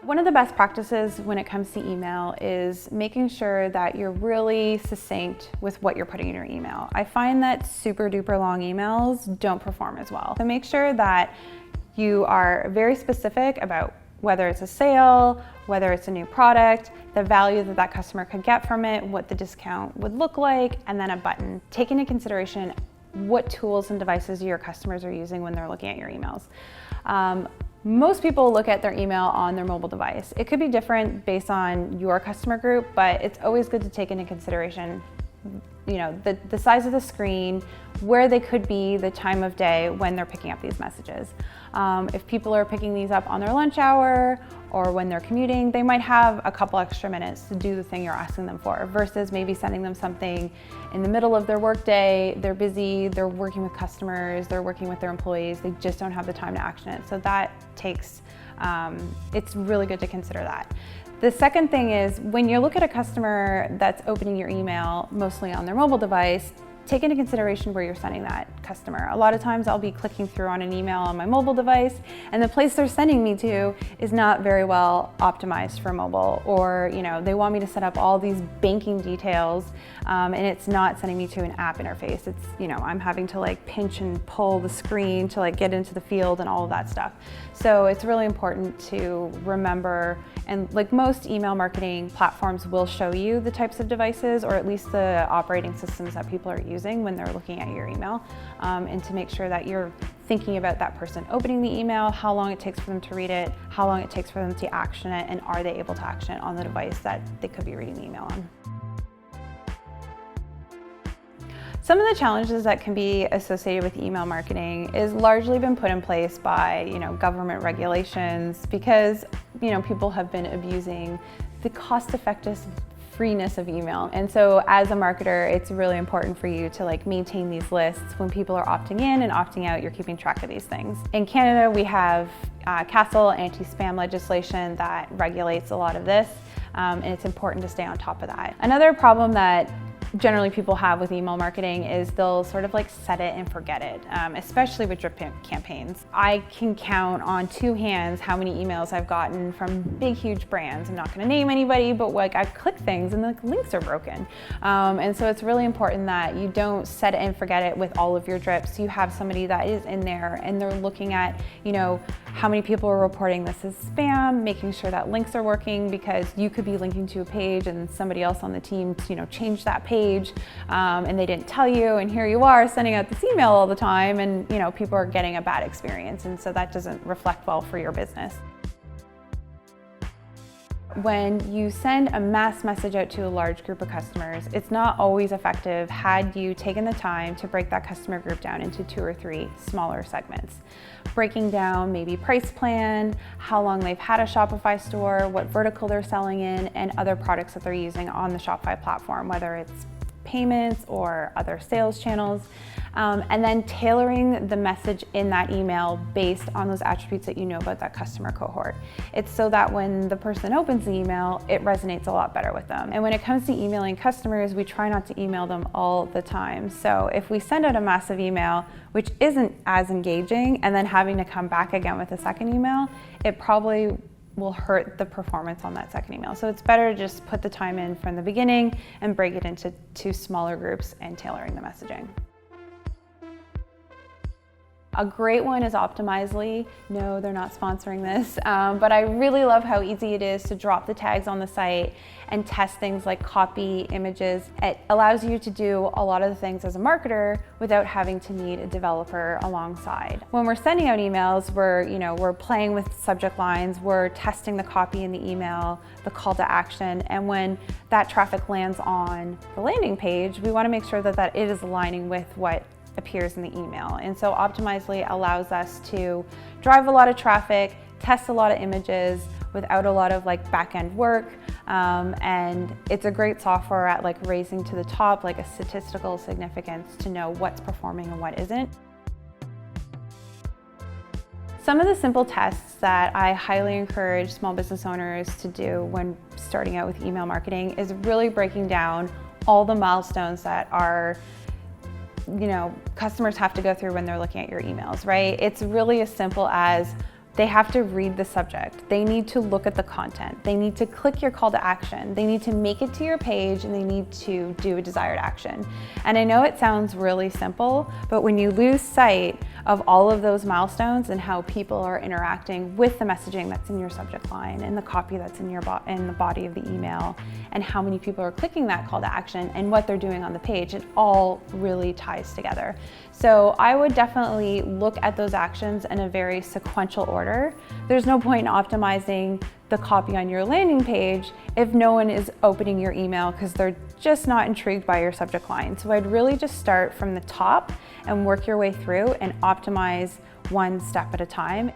One of the best practices when it comes to email is making sure that you're really succinct with what you're putting in your email. I find that super duper long emails don't perform as well. So make sure that you are very specific about whether it's a sale, whether it's a new product, the value that that customer could get from it, what the discount would look like, and then a button. Take into consideration what tools and devices your customers are using when they're looking at your emails. Most people look at their email on their mobile device. It could be different based on your customer group, but it's always good to take into consideration, the size of the screen, where they could be, the time of day when they're picking up these messages. If people are picking these up on their lunch hour or when they're commuting, they might have a couple extra minutes to do the thing you're asking them for, versus maybe sending them something in the middle of their workday. They're busy, they're working with customers, they're working with their employees, they just don't have the time to action it. So that takes, it's really good to consider that. The second thing is, when you look at a customer that's opening your email mostly on their mobile device, take into consideration where you're sending that customer. A lot of times I'll be clicking through on an email on my mobile device, and the place they're sending me to is not very well optimized for mobile, or they want me to set up all these banking details, and it's not sending me to an app interface. It's, I'm having to pinch and pull the screen to get into the field and all of that stuff. So it's really important to remember, and most email marketing platforms will show you the types of devices, or at least the operating systems that people are using when they're looking at your email, and to make sure that you're thinking about that person opening the email, how long it takes for them to read it, how long it takes for them to action it, and are they able to action it on the device that they could be reading the email on. Some of the challenges that can be associated with email marketing is largely been put in place by, government regulations, because, people have been abusing the cost-effective freeness of email. And so as a marketer, it's really important for you to maintain these lists. When people are opting in and opting out, you're keeping track of these things. In Canada, we have CASL anti-spam legislation that regulates a lot of this, and it's important to stay on top of that. Another problem that generally people have with email marketing is they'll sort of set it and forget it, especially with drip campaigns. I can count on two hands how many emails I've gotten from big, huge brands. I'm not going to name anybody, but I click things and the links are broken. And so it's really important that you don't set it and forget it with all of your drips. You have somebody that is in there and they're looking at, how many people are reporting this as spam, making sure that links are working, because you could be linking to a page and somebody else on the team, changed that page, and they didn't tell you, and here you are sending out this email all the time, and people are getting a bad experience, and so that doesn't reflect well for your business. When you send a mass message out to a large group of customers, it's not always effective had you taken the time to break that customer group down into 2 or 3 smaller segments. Breaking down maybe price plan, how long they've had a Shopify store, what vertical they're selling in, and other products that they're using on the Shopify platform, whether it's payments or other sales channels, and then tailoring the message in that email based on those attributes that you know about that customer cohort. It's so that when the person opens the email, it resonates a lot better with them. And when it comes to emailing customers, we try not to email them all the time. So if we send out a massive email, which isn't as engaging, and then having to come back again with a second email, it probably will hurt the performance on that second email. So it's better to just put the time in from the beginning and break it into 2 smaller groups and tailoring the messaging. A great one is Optimizely. No, they're not sponsoring this, but I really love how easy it is to drop the tags on the site and test things like copy, images. It allows you to do a lot of the things as a marketer without having to need a developer alongside. When we're sending out emails, we're playing with subject lines, we're testing the copy in the email, the call to action, and when that traffic lands on the landing page, we want to make sure that it is aligning with what appears in the email. And so Optimizely allows us to drive a lot of traffic, test a lot of images without a lot of back-end work, and it's a great software at raising to the top, a statistical significance to know what's performing and what isn't. Some of the simple tests that I highly encourage small business owners to do when starting out with email marketing is really breaking down all the milestones that are customers have to go through when they're looking at your emails, right? It's really as simple as They have to read the subject. They need to look at the content. They need to click your call to action. They need to make it to your page, and they need to do a desired action. And I know it sounds really simple, but when you lose sight of all of those milestones and how people are interacting with the messaging that's in your subject line and the copy that's in the body of the email, and how many people are clicking that call to action and what they're doing on the page, it all really ties together. So I would definitely look at those actions in a very sequential order. There's no point in optimizing the copy on your landing page if no one is opening your email because they're just not intrigued by your subject line. So I'd really just start from the top and work your way through and optimize one step at a time.